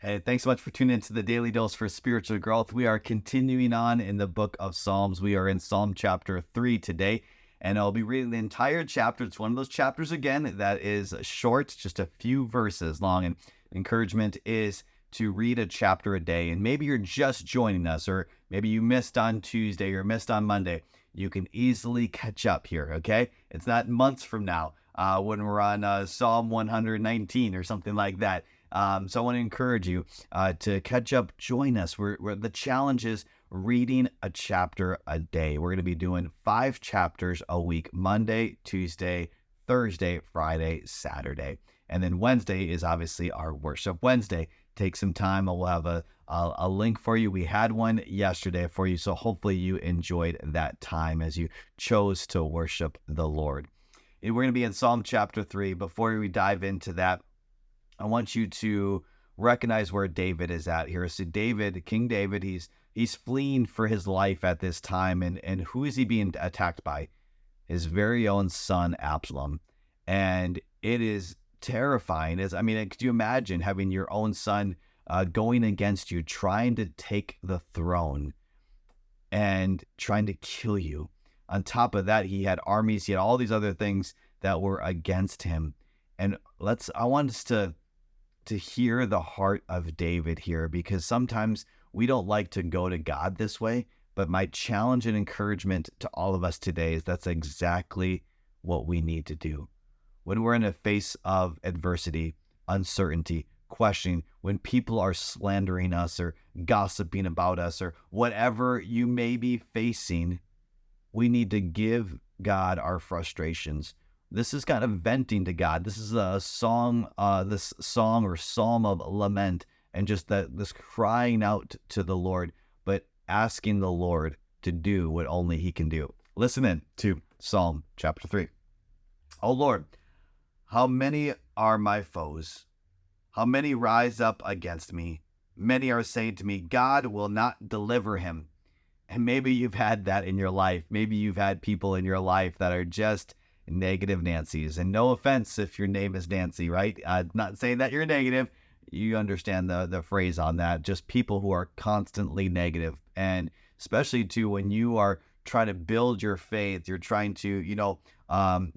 Hey, thanks so much for tuning into the Daily Dose for Spiritual Growth. We are continuing on in the book of Psalms. We are in Psalm chapter 3 today, and I'll be reading the entire chapter. It's one of those chapters, again, that is short, just a few verses long. And encouragement is to read a chapter a day. And maybe you're just joining us, or maybe you missed on Tuesday or missed on Monday. You can easily catch up here, okay? It's not months from now when we're on Psalm 119 or something like that. So I want to encourage you to catch up, join us. The challenge is reading a chapter a day. We're going to be doing 5 chapters a week, Monday, Tuesday, Thursday, Friday, Saturday. And then Wednesday is obviously our worship Wednesday. Take some time. We'll have a link for you. We had one yesterday for you. So hopefully you enjoyed that time as you chose to worship the Lord. We're going to be in Psalm chapter 3. Before we dive into that, I want you to recognize where David is at here. So David, King David, he's fleeing for his life at this time. And who is he being attacked by? His very own son, Absalom. And it is terrifying. Could you imagine having your own son going against you, trying to take the throne and trying to kill you? On top of that, he had armies, he had all these other things that were against him. And I want us to hear the heart of David here, because sometimes we don't like to go to God this way, but my challenge and encouragement to all of us today is that's exactly what we need to do. When we're in a face of adversity, uncertainty, questioning, when people are slandering us or gossiping about us or whatever you may be facing, we need to give God our frustrations. This is kind of venting to God. This is a song, this song or psalm of lament, and just this crying out to the Lord, but asking the Lord to do what only He can do. Listen in to Psalm chapter 3. O Lord, how many are my foes? How many rise up against me? Many are saying to me, God will not deliver him. And maybe you've had that in your life. Maybe you've had people in your life that are just negative Nancy's. And no offense if your name is Nancy, right? Not saying that you're negative. You understand the phrase on that. Just people who are constantly negative. And especially too when you are trying to build your faith, you're trying to,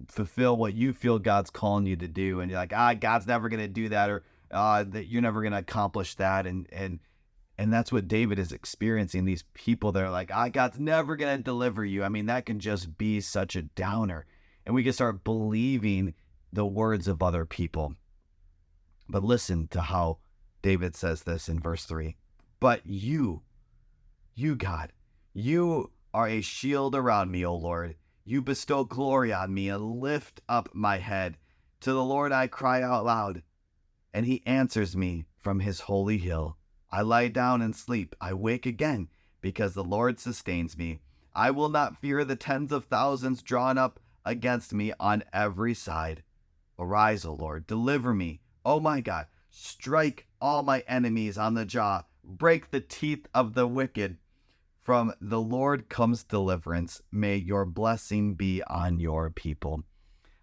fulfill what you feel God's calling you to do. And you're like, God's never going to do that, or that you're never going to accomplish that. And that's what David is experiencing. These people that are like, God's never going to deliver you. That can just be such a downer. And we can start believing the words of other people. But listen to how David says this in verse 3. But you, God, you are a shield around me, O Lord. You bestow glory on me and lift up my head. To the Lord I cry out loud, and he answers me from his holy hill. I lie down and sleep. I wake again because the Lord sustains me. I will not fear the tens of thousands drawn up against me on every side. Arise, O Lord, deliver me. O my God, strike all my enemies on the jaw. Break the teeth of the wicked. From the Lord comes deliverance. May your blessing be on your people.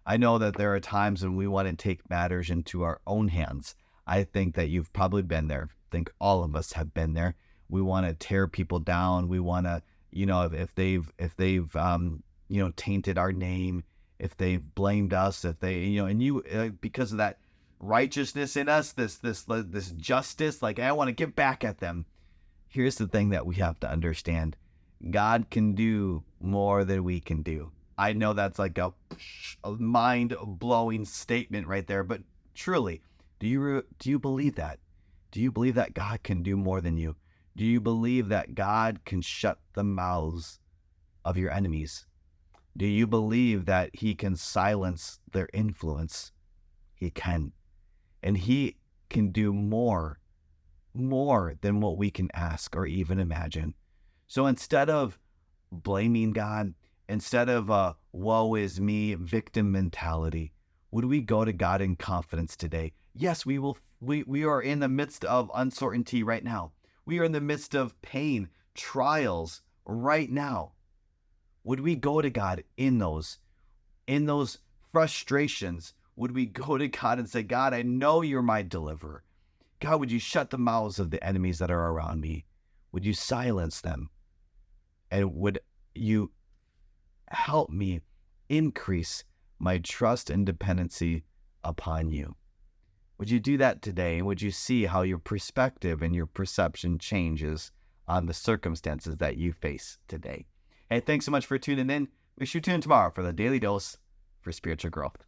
I know that there are times when we want to take matters into our own hands. I think that you've probably been there. I think all of us have been there. We want to tear people down. We want to, if they've tainted our name, if they've blamed us, if they, because of that righteousness in us, this justice, like I want to get back at them. Here's the thing that we have to understand. God can do more than we can do. I know that's like a mind-blowing statement right there, but truly, do you believe that? Do you believe that God can do more than you? Do you believe that God can shut the mouths of your enemies? Do you believe that he can silence their influence? He can. And he can do more than what we can ask or even imagine. So instead of blaming God, instead of a woe is me victim mentality, would we go to God in confidence today? Yes, we will. We are in the midst of uncertainty right now. We are in the midst of pain, trials right now. Would we go to God in those frustrations? Would we go to God and say, God, I know you're my deliverer. God, would you shut the mouths of the enemies that are around me? Would you silence them? And would you help me increase my trust and dependency upon you? Would you do that today? And would you see how your perspective and your perception changes on the circumstances that you face today? Hey, thanks so much for tuning in. Make sure you tune in tomorrow for the Daily Dose for Spiritual Growth.